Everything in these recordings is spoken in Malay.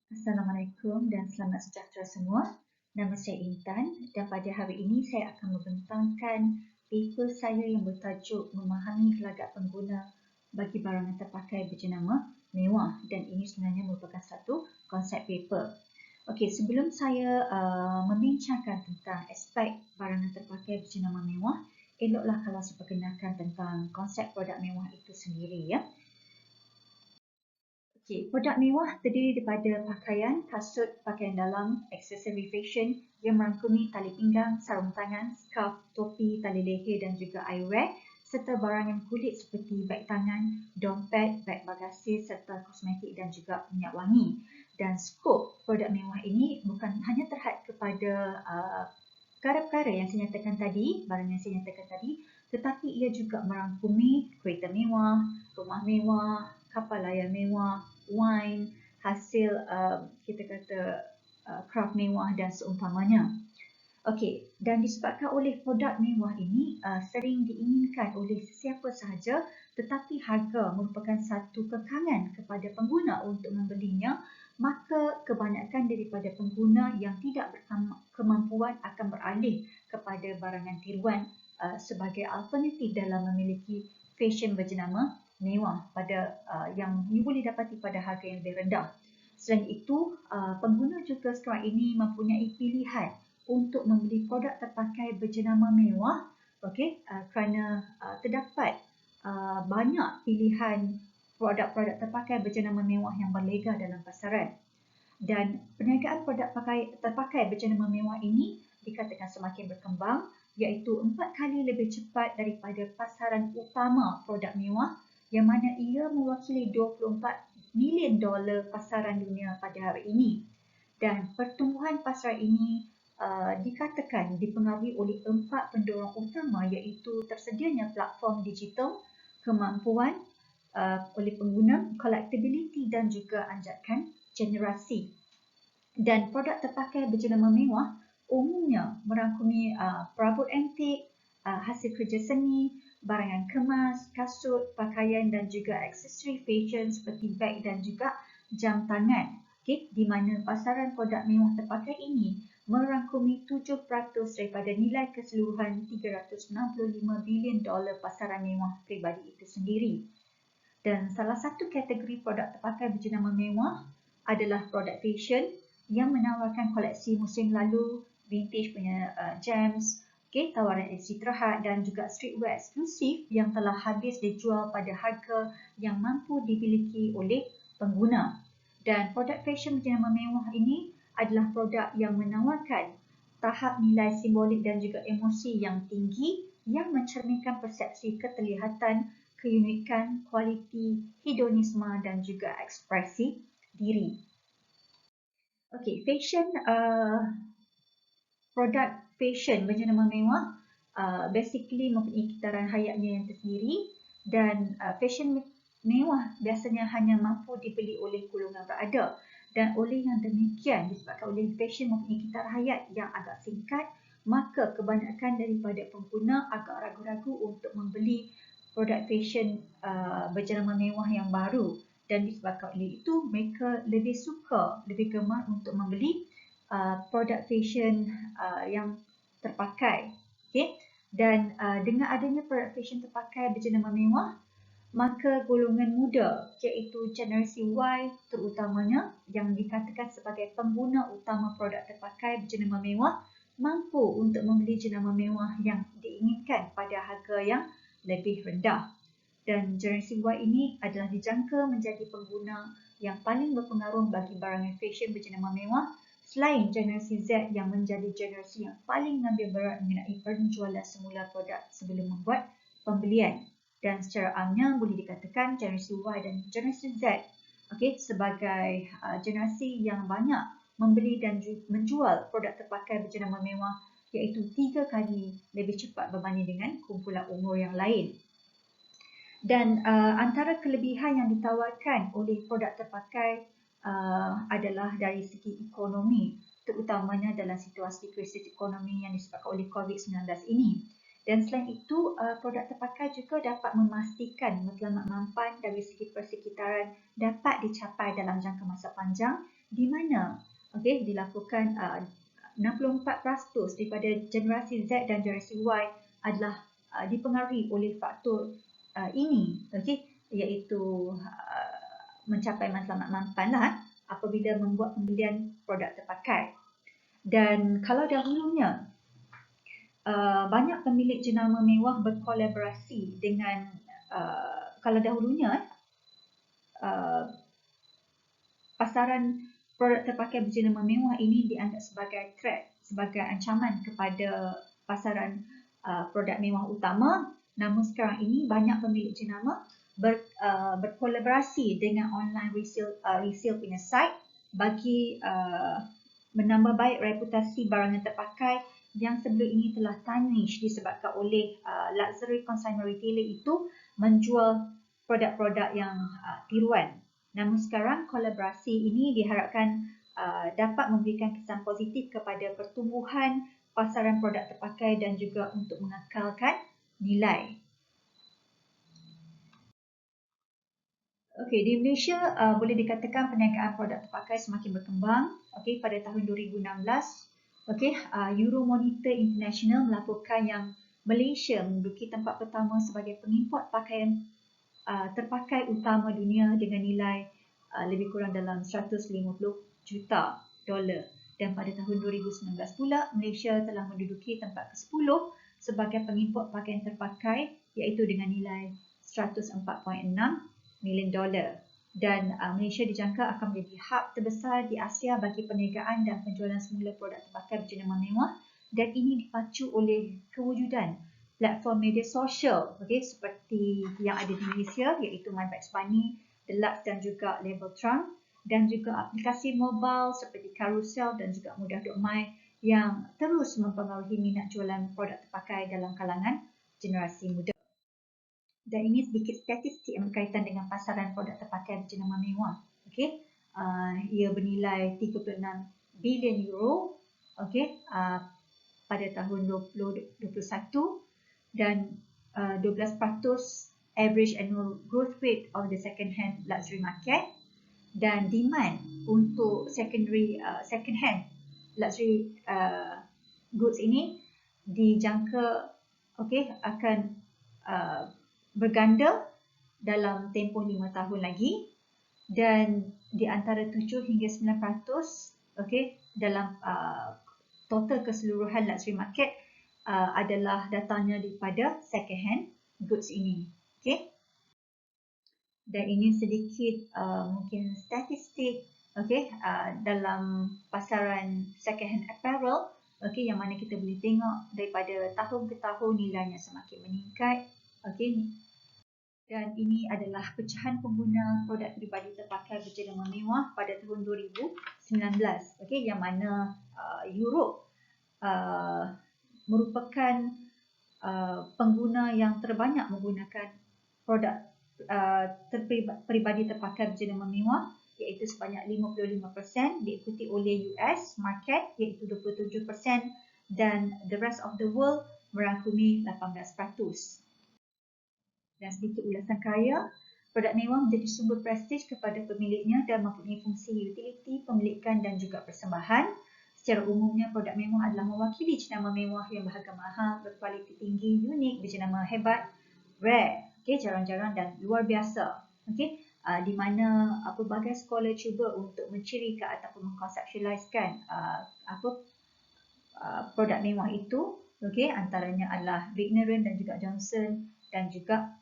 Assalamualaikum dan selamat sejahtera semua. Nama saya Intan dan pada hari ini saya akan membentangkan paper saya yang bertajuk Memahami Gelagat Pengguna bagi Barangan Terpakai Berjenama Mewah, dan ini sebenarnya merupakan satu konsep paper. Okey, sebelum saya membincangkan tentang aspek barangan terpakai berjenama mewah, eloklah kalau saya perkenalkan tentang konsep produk mewah itu sendiri, ya. Okey, produk mewah terdiri daripada pakaian, kasut, pakaian dalam, aksesori fashion yang merangkumi tali pinggang, sarung tangan, scarf, topi, tali leher dan juga eyewear, serta barangan kulit seperti beg tangan, dompet, beg bagasi serta kosmetik dan juga minyak wangi. Dan skop produk mewah ini bukan hanya terhad kepada perkara-perkara yang saya nyatakan tadi, barang yang saya nyatakan tadi, tetapi ia juga merangkumi kereta mewah, rumah mewah, kapal layar mewah, wine, hasil kita kata craft mewah dan seumpamanya. Okey, dan disebabkan oleh produk mewah ini sering diinginkan oleh sesiapa sahaja, tetapi harga merupakan satu kekangan kepada pengguna untuk membelinya, maka kebanyakan daripada pengguna yang tidak berkemampuan akan beralih kepada barangan tiruan sebagai alternatif dalam memiliki fashion berjenama mewah pada yang you boleh dapati pada harga yang lebih rendah. Selain itu, pengguna juga sekarang ini mempunyai pilihan untuk membeli produk terpakai berjenama mewah, kerana terdapat banyak pilihan produk-produk terpakai berjenama mewah yang berlega dalam pasaran. Dan perniagaan produk terpakai berjenama mewah ini dikatakan semakin berkembang, iaitu 4 kali lebih cepat daripada pasaran utama produk mewah, yang mana ia mewakili $24 bilion pasaran dunia pada hari ini. Dan pertumbuhan pasaran ini dikatakan dipengaruhi oleh 4 pendorong utama, iaitu tersedianya platform digital, kemampuan oleh pengguna, collectability dan juga anjakan generasi. Dan produk terpakai berjenama mewah umumnya merangkumi perabot antik, hasil kerja seni, barangan kemas, kasut, pakaian dan juga aksesori fashion seperti beg dan juga jam tangan. Okay, di mana pasaran produk mewah terpakai ini merangkumi 7% daripada nilai keseluruhan $365 bilion pasaran mewah peribadi itu sendiri. Dan salah satu kategori produk terpakai berjenama mewah adalah produk fashion yang menawarkan koleksi musim lalu, vintage punya gems, tawaran istirahat dan juga streetwear eksklusif yang telah habis dijual pada harga yang mampu dimiliki oleh pengguna. Dan produk fashion berjenama mewah ini adalah produk yang menawarkan tahap nilai simbolik dan juga emosi yang tinggi yang mencerminkan persepsi keterlihatan, keunikan, kualiti, hedonisme dan juga ekspresi diri. Okey, produk fashion berjenama mewah basically mempunyai kitaran hayatnya yang tersendiri, dan fashion mewah biasanya hanya mampu dibeli oleh golongan berada, dan oleh yang demikian disebabkan oleh fashion mempunyai kitaran hayat yang agak singkat, maka kebanyakan daripada pengguna agak ragu-ragu untuk membeli produk fashion berjenama mewah yang baru, dan disebabkan oleh itu mereka lebih gemar untuk membeli produk fashion yang terpakai. Okay? Dan dengan adanya produk fashion terpakai berjenama mewah, maka golongan muda iaitu generasi Y terutamanya yang dikatakan sebagai pengguna utama produk terpakai berjenama mewah mampu untuk membeli jenama mewah yang diinginkan pada harga yang lebih rendah. Dan generasi Y ini adalah dijangka menjadi pengguna yang paling berpengaruh bagi barangan fashion berjenama mewah, selain generasi Z yang menjadi generasi yang paling mengambil berat mengenai penjualan semula produk sebelum membuat pembelian. Dan secara amnya boleh dikatakan generasi Y dan generasi Z sebagai generasi yang banyak membeli dan menjual produk terpakai berjenama mewah, iaitu 3 kali lebih cepat berbanding dengan kumpulan umur yang lain. Dan antara kelebihan yang ditawarkan oleh produk terpakai adalah dari segi ekonomi, terutamanya dalam situasi krisis ekonomi yang disebabkan oleh COVID-19 ini. Dan selain itu, produk terpakai juga dapat memastikan matlamat mampan dari segi persekitaran dapat dicapai dalam jangka masa panjang di mana dilakukan 64% daripada generasi Z dan generasi Y adalah dipengaruhi oleh faktor ini, iaitu mencapai matlamat mampan apabila membuat pembelian produk terpakai. Dan kalau dahulunya banyak pemilik jenama mewah berkolaborasi dengan kalau dahulunya pasaran produk terpakai berjenama mewah ini dianggap sebagai threat, sebagai ancaman kepada pasaran produk mewah utama. Namun sekarang ini banyak pemilik jenama berkolaborasi dengan online resale punya site bagi menambah baik reputasi barangan terpakai yang sebelum ini telah tarnish disebabkan oleh luxury consumer retailer itu menjual produk-produk yang tiruan. Namun sekarang kolaborasi ini diharapkan dapat memberikan kesan positif kepada pertumbuhan pasaran produk terpakai dan juga untuk mengekalkan nilai. Okey, di Malaysia boleh dikatakan perniagaan produk terpakai semakin berkembang. Okey, pada tahun 2016, Euromonitor International melaporkan yang Malaysia menduduki tempat pertama sebagai pengimport pakaian terpakai utama dunia dengan nilai lebih kurang dalam 150 juta dolar. Dan pada tahun 2019 pula, Malaysia telah menduduki tempat ke-10 sebagai pengimport pakaian terpakai iaitu dengan nilai 104.6 million dolar. Dan Malaysia dijangka akan menjadi hub terbesar di Asia bagi perniagaan dan penjualan semula produk terpakai berjenama mewah, dan ini dipacu oleh kewujudan platform media sosial seperti yang ada di Malaysia iaitu My Bags Bunny, Deluxe dan juga Label Trunk, dan juga aplikasi mobile seperti Carousel dan juga Mudah.my yang terus mempengaruhi minat jualan produk terpakai dalam kalangan generasi muda. Dan ini sedikit statistik yang berkaitan dengan pasaran produk terpakai berjenama mewah. Ia bernilai 36 bilion euro pada tahun 2021 dan 12% average annual growth rate of the second hand luxury market, dan demand untuk second hand luxury goods ini dijangka akan berganda dalam tempoh 5 tahun lagi, dan di antara 7 hingga 9% dalam total keseluruhan luxury market adalah datangnya daripada second hand goods ini. Dan ini sedikit mungkin statistik dalam pasaran second hand apparel yang mana kita boleh tengok daripada tahun ke tahun nilainya semakin meningkat. Dan ini adalah pecahan pengguna produk peribadi terpakai berjenama mewah pada tahun 2019, yang mana Europe merupakan pengguna yang terbanyak menggunakan produk peribadi terpakai berjenama mewah iaitu sebanyak 55%, diikuti oleh US market iaitu 27% dan the rest of the world merangkumi 18%. Dan sedikit ulasan karya, produk mewah menjadi sumber prestij kepada pemiliknya dan mempunyai fungsi utiliti, pemilikan dan juga persembahan. Secara umumnya, produk mewah adalah mewakili jenama mewah yang berharga mahal, berkualiti tinggi, unik, berjenama hebat, rare, jarang-jarang dan luar biasa. Di mana pelbagai scholar cuba untuk mencirikan ataupun mengkonseptualiskan produk mewah itu. Antaranya adalah Vigneron dan juga Johnson dan juga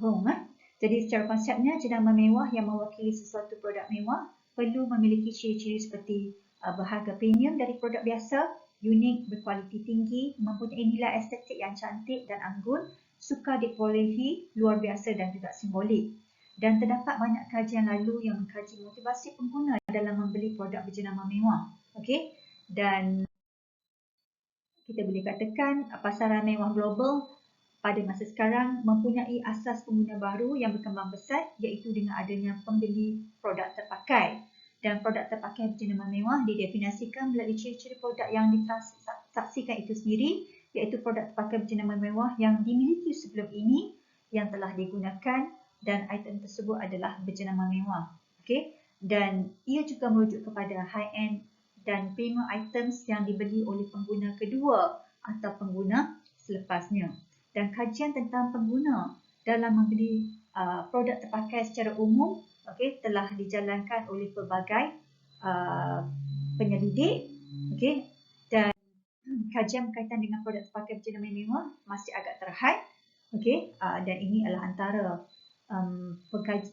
Home. Jadi secara konsepnya, jenama mewah yang mewakili sesuatu produk mewah perlu memiliki ciri-ciri seperti berharga premium dari produk biasa, unik, berkualiti tinggi, mempunyai nilai estetik yang cantik dan anggun, suka diperolehi, luar biasa dan juga simbolik. Dan terdapat banyak kajian lalu yang mengkaji motivasi pengguna dalam membeli produk berjenama mewah. Dan kita boleh katakan pasaran mewah global pada masa sekarang mempunyai asas pengguna baru yang berkembang pesat iaitu dengan adanya pembeli produk terpakai. Dan produk terpakai berjenama mewah didefinisikan melalui ciri-ciri produk yang ditransaksikan itu sendiri iaitu produk terpakai berjenama mewah yang dimiliki sebelum ini, yang telah digunakan dan item tersebut adalah berjenama mewah. dan ia juga merujuk kepada high-end dan premium items yang dibeli oleh pengguna kedua atau pengguna selepasnya. Dan kajian tentang pengguna dalam membeli produk terpakai secara umum telah dijalankan oleh pelbagai penyelidik, dan kajian berkaitan dengan produk terpakai berjenama mewah masih agak terhad, dan ini adalah antara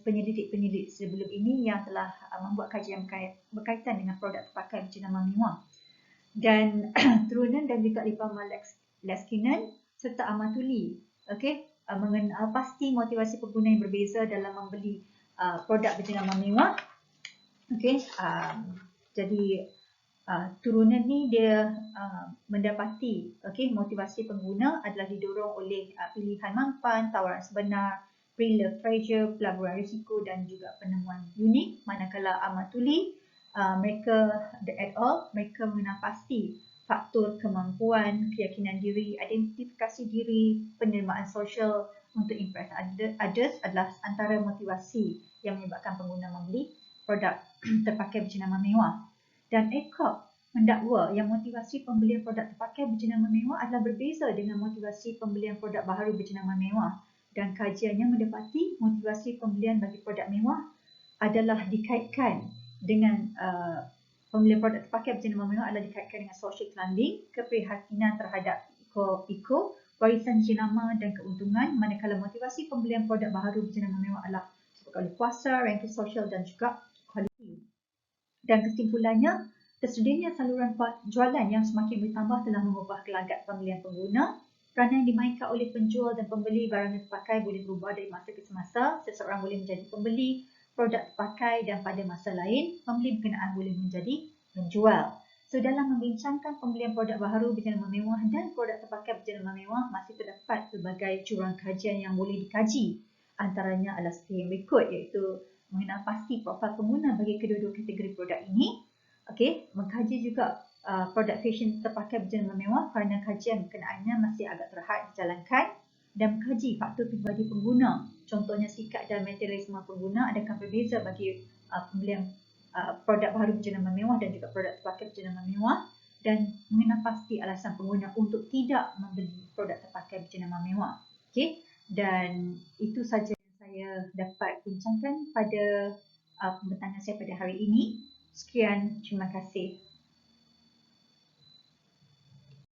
penyelidik sebelum ini yang telah membuat kajian berkaitan dengan produk terpakai berjenama mewah. Dan Turunan dan juga Lipama Leskinen serta Amatuli mengenal pasti motivasi pengguna yang berbeza dalam membeli produk berjenama mewah. Jadi turunan ni dia mendapati motivasi pengguna adalah didorong oleh pilihan mampan, tawaran sebenar, pre-love pressure, pelaburan risiko dan juga penemuan unik. Manakala Amatuli mereka mengenal pasti faktor kemampuan, keyakinan diri, identifikasi diri, penerimaan sosial untuk impress others adalah antara motivasi yang menyebabkan pengguna membeli produk terpakai berjenama mewah. Dan ECOP mendakwa yang motivasi pembelian produk terpakai berjenama mewah adalah berbeza dengan motivasi pembelian produk baharu berjenama mewah. Dan kajiannya mendapati motivasi pembelian bagi produk mewah adalah dikaitkan dengan pembelian produk terpakai berjenama mewah adalah dikaitkan dengan social climbing, keprihatinan terhadap eco, warisan jenama dan keuntungan, manakala motivasi pembelian produk baharu berjenama mewah adalah disebabkan oleh kuasa, ranking sosial dan juga kualiti. Dan kesimpulannya, tersedianya saluran jualan yang semakin bertambah telah mengubah gelagat pembelian pengguna. Peranan yang dimainkan oleh penjual dan pembeli barang yang terpakai boleh berubah dari masa ke semasa. Seseorang boleh menjadi pembeli produk terpakai dan pada masa lain, pembeli berkenaan boleh menjadi penjual. So, dalam membincangkan pembelian produk baharu berjenama mewah dan produk terpakai berjenama mewah, masih terdapat pelbagai jurang kajian yang boleh dikaji. Antaranya adalah seperti yang berikut, iaitu mengenal pasti profil pengguna bagi kedua-dua kategori produk ini. Mengkaji juga produk fashion terpakai berjenama mewah kerana kajian berkenaannya masih agak terhad dijalankan, dan mengkaji faktor pribadi pengguna. Contohnya sikap dan materialisme pengguna adakah berbeza bagi pembelian produk baharu berjenama mewah dan juga produk terpakai berjenama mewah, dan mengenal pasti alasan pengguna untuk tidak membeli produk terpakai berjenama mewah. Dan itu saja saya dapat bincangkan pada pembentangan saya pada hari ini. Sekian, terima kasih.